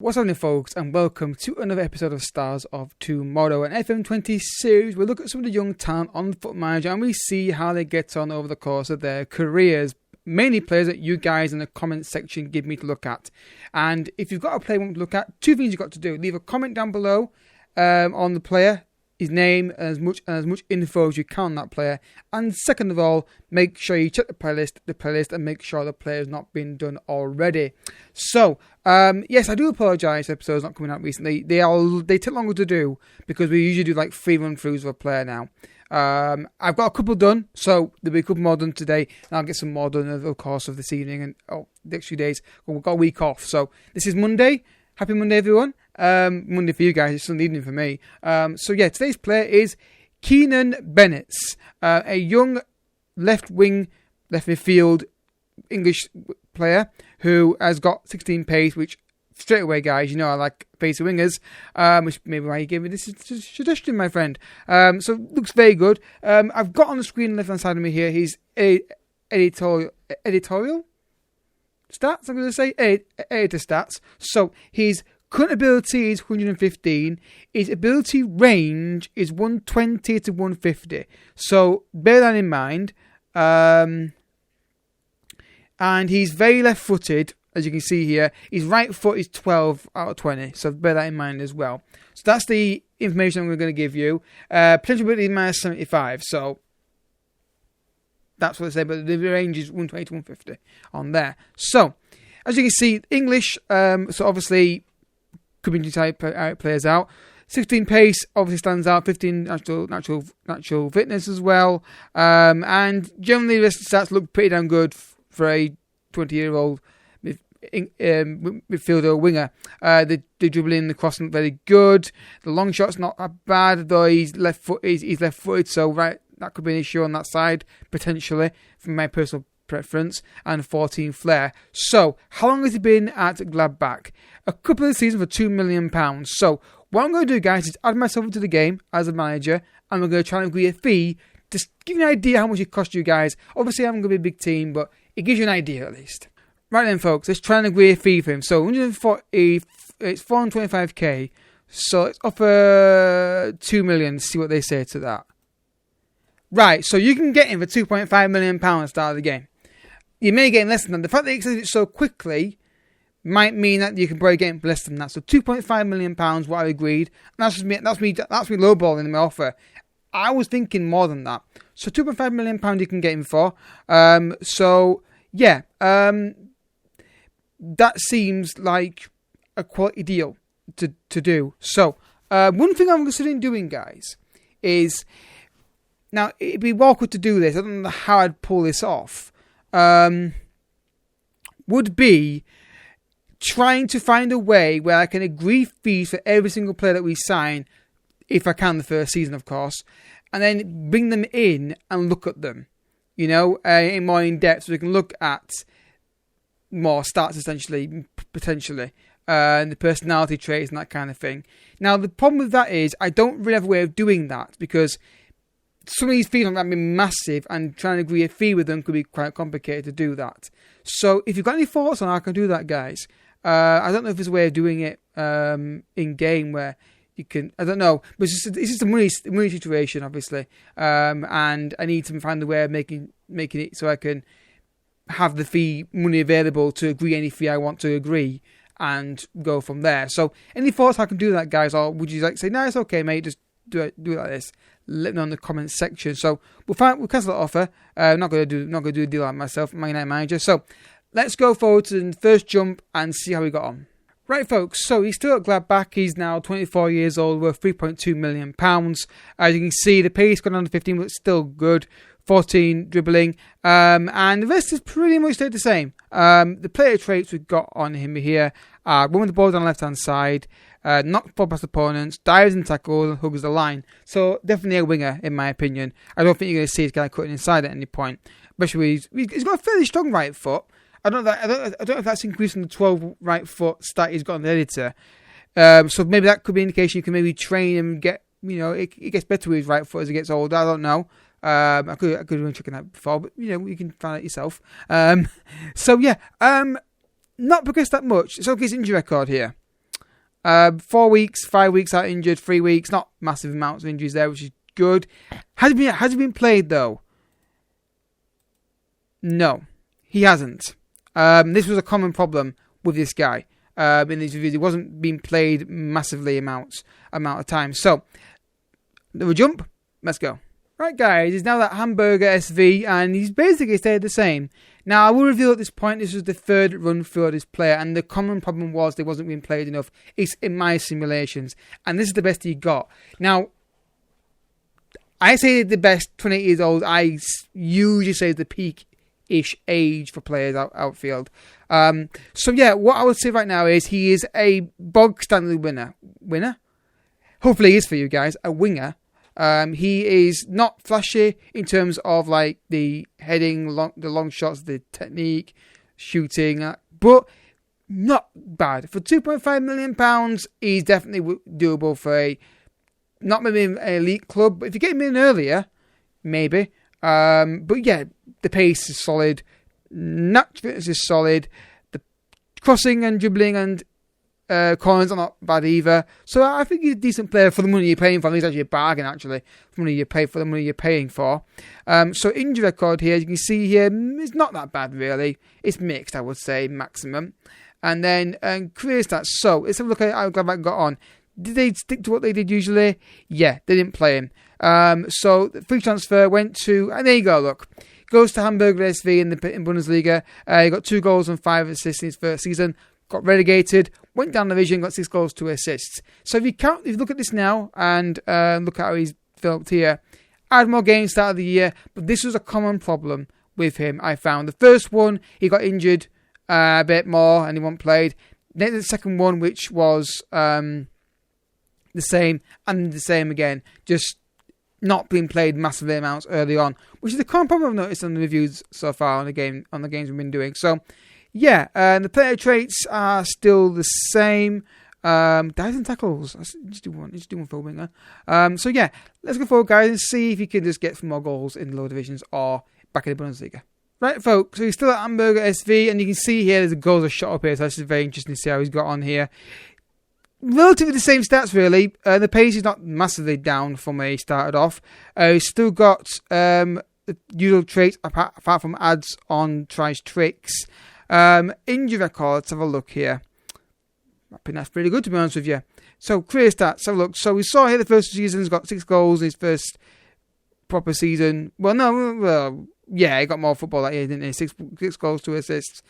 What's happening, folks, and welcome to another episode of Stars of Tomorrow, an FM20 series. We look at some of the young talent on Football Manager and we see how they get on over the course of their careers. Mainly players that you guys in the comment section give me to look at. And if you've got a player you want to look at, two things you've got to do. Leave a comment down below on the player, his name, and as much info as you can on that player. And second of all, make sure you check the playlist, and make sure the player has not been done already. So, yes, I do apologise. Episodes not coming out recently. They take longer to do because we usually do like 3 run-throughs of a player now. I've got a couple done, so there'll be a couple more done today, and I'll get some more done over the course of this evening and the next few days. We've got a week off, so this is Monday. Happy Monday, everyone. Monday for you guys, it's Sunday evening for me. So yeah, today's player is Kenan Bennetts, a young left midfield English player who has got 16 pace, which straight away, guys, you know I like pace wingers, which maybe why you gave me this suggestion, my friend. So looks very good. I've got on the screen left hand side of me here his editorial stats. I'm going to say editor stats. So his current ability is 115. His ability range is 120 to 150. So bear that in mind. And he's very left-footed, as you can see here. His right foot is 12 out of 20. So bear that in mind as well. So that's the information I'm going to give you. Potential ability minus 75. So that's what they say. But the range is 120 to 150 on there. So as you can see, English. So obviously community type players out. 16 pace obviously stands out. 15 natural fitness as well. And generally the rest of the stats look pretty damn good for a 20-year-old midfielder winger. The dribbling, the crossing look very good. The long shot's not that bad, though he's left-footed, so right, that could be an issue on that side potentially from my personal preference. And 14 flair. So how long has he been at Gladbach? A couple of seasons for £2 million. So what I'm going to do, guys, is add myself into the game as a manager, and we're going to try and agree a fee to give you an idea how much it costs you guys. Obviously, I'm going to be a big team, but it gives you an idea at least. Right then, folks, let's try and agree a fee for him. So 140, it's 425k. So let's offer 2 million to see what they say to that. Right, so you can get him for £2.5 million at the start of the game. You may get him less than that. The fact that he accepted it so quickly might mean that you can probably get him for less than that. So £2.5 million, what I agreed. And that's me lowballing my offer. I was thinking more than that. So £2.5 million you can get him for. So yeah, that seems like a quality deal to do. So one thing I'm considering doing, guys, is now it'd be awkward to do this. I don't know how I'd pull this off. Would be trying to find a way where I can agree fees for every single player that we sign, if I can, the first season, of course, and then bring them in and look at them, in more in depth, so we can look at more stats, essentially, potentially, and the personality traits and that kind of thing. Now, the problem with that is I don't really have a way of doing that because some of these fees might be massive, and trying to agree a fee with them could be quite complicated to do that. So if you've got any thoughts on how I can do that, guys, I don't know if there's a way of doing it in game where you can. I don't know, but it's just a money situation, obviously, and I need to find a way of making it so I can have the fee money available to agree any fee I want to agree and go from there. So any thoughts how I can do that, guys, or would you like to say no, it's okay, mate, just do it like this? Let me know in the comments section. So we'll cancel that offer. Not gonna do a deal like myself, Man United manager. So let's go forward to the first jump and see how we got on. Right, folks, so he's still at Gladbach. He's now 24 years old, worth £3.2 million. As you can see, the pace gone down to 15, but it's still good. 14 dribbling. And the rest is pretty much stayed the same. The player traits we've got on him here are one with the ball down the left-hand side, knock ball past opponents, dives and tackles, and hugs the line. So definitely a winger, in my opinion. I don't think you're going to see this guy cutting inside at any point. Especially he's got a fairly strong right foot. I don't know if that's increasing the 12 right foot stat he's got on the editor. So maybe that could be an indication you can maybe train him and get, it gets better with his right foot as he gets older. I don't know. I could have been checking that before, but you can find out yourself. So yeah, not progressed that much. So look at his injury record here. 4 weeks, 5 weeks out injured, 3 weeks, not massive amounts of injuries there, which is good. Has he been played though? No, he hasn't. This was a common problem with this guy. In these reviews, he wasn't being played massively amount of time. So, we jump. Let's go. Right, guys, he's now that Hamburger SV, and he's basically stayed the same. Now, I will reveal at this point, this was the third run through of this player, and the common problem was they wasn't being played enough. It's in my simulations, and this is the best he got. Now, I say the best 28 years old, I usually say the peak-ish age for players outfield. So, yeah, what I would say right now is he is a bog standard winner. Winner? Hopefully he is for you guys, a winger. He is not flashy in terms of like the heading, the long shots, the technique, shooting, but not bad. For £2.5 million, he's definitely doable for not maybe an elite club, but if you get him in earlier, maybe. But yeah, the pace is solid, natural fitness is solid, the crossing and dribbling and corners are not bad either. So I think he's a decent player for the money you're paying for. He's actually a bargain, actually, for money you pay for the money you're paying for. So injury record here, as you can see here, it's not that bad really. It's mixed, I would say, maximum. And then career stats. So let's have a look at how Gladbach got on. Did they stick to what they did usually? Yeah, they didn't play him. So the free transfer went to, and there you go, look. Goes to Hamburger SV in Bundesliga. He got 2 goals and 5 assists in his first season. Got relegated, went down the division, got 6 goals, 2 assists. So if you look at this now and look at how he's developed here, had more games start of the year, but this was a common problem with him, I found. The first one, he got injured a bit more and he wasn't played. Then the second one, which was the same, and the same again, just not being played massive amounts early on, which is the common problem I've noticed on the reviews so far on the games we've been doing. So, yeah, the player traits are still the same. Dives and tackles. Just do one for a winger. So yeah, let's go forward, guys, and see if he can just get some more goals in the lower divisions or back in the Bundesliga. Right, folks, so he's still at Hamburger SV, and you can see here there's a goals are shot up here, so this is very interesting to see how he's got on here. Relatively the same stats, really. The pace is not massively down from where he started off. He's still got the usual traits, apart from ads on, tries tricks. Injury record, let's have a look here. I think that's pretty good, to be honest with you. So, career stats, have a look. So, we saw here the first season, he's got 6 goals in his first proper season. Yeah, he got more football that year, didn't he? 6 goals, 2 assists.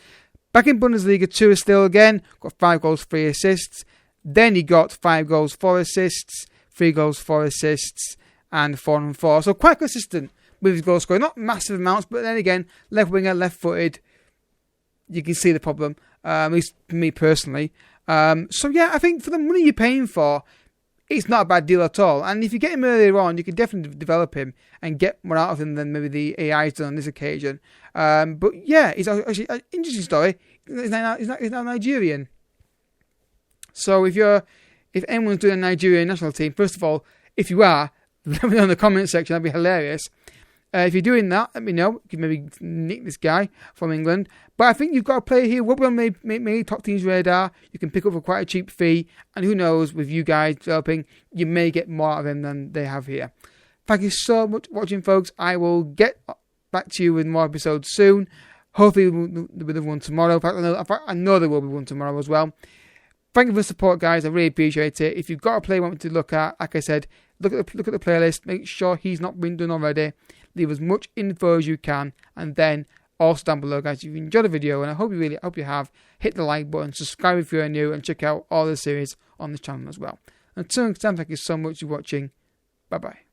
Back in Bundesliga 2 still again, got 5 goals, 3 assists. Then he got 5 goals, 4 assists, 3 goals, 4 assists, and 4 and 4. So, quite consistent with his goal scoring. Not massive amounts, but then again, left winger, left footed. You can see the problem, at least for me personally. So yeah, I think for the money you're paying for, it's not a bad deal at all. And if you get him earlier on, you can definitely develop him and get more out of him than maybe the AI's done on this occasion. But yeah, it's actually an interesting story. He's now Nigerian. So if anyone's doing a Nigerian national team, first of all, if you are, let me know in the comment section. That'd be hilarious. If you're doing that, let me know. You can maybe nick this guy from England. But I think you've got a player here. Will be on maybe top team's radar. You can pick up for quite a cheap fee. And who knows, with you guys developing, you may get more out of him than they have here. Thank you so much for watching, folks. I will get back to you with more episodes soon. Hopefully there'll be one tomorrow. In fact, I know there will be one tomorrow as well. Thank you for the support, guys. I really appreciate it. If you've got a player you want me to look at, like I said, look at the playlist. Make sure he's not been done already. Leave as much info as you can, and then also down below, guys, if you enjoyed the video, and I hope you have, hit the like button, subscribe if you're new, and check out all the series on the channel as well. Until next time, thank you so much for watching. Bye bye.